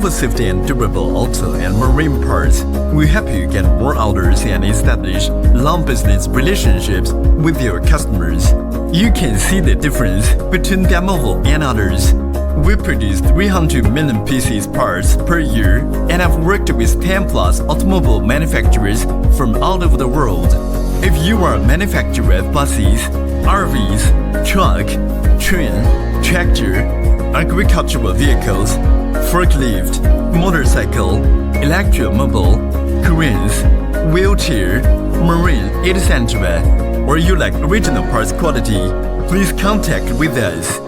DAMAVO safety and durable auto and marine parts will help you get more orders and establish long business relationships with your customers. You can see the difference between DAMAVO and others. We produce 300 million pieces parts per year and have worked with 10 plus automobile manufacturers from all over the world. If you are a manufacturer of buses, RVs, truck, train, tractor, agricultural vehicles, forklift, motorcycle, electromobile, cranes, wheelchair, marine, etc., or you like original parts quality, please contact with us.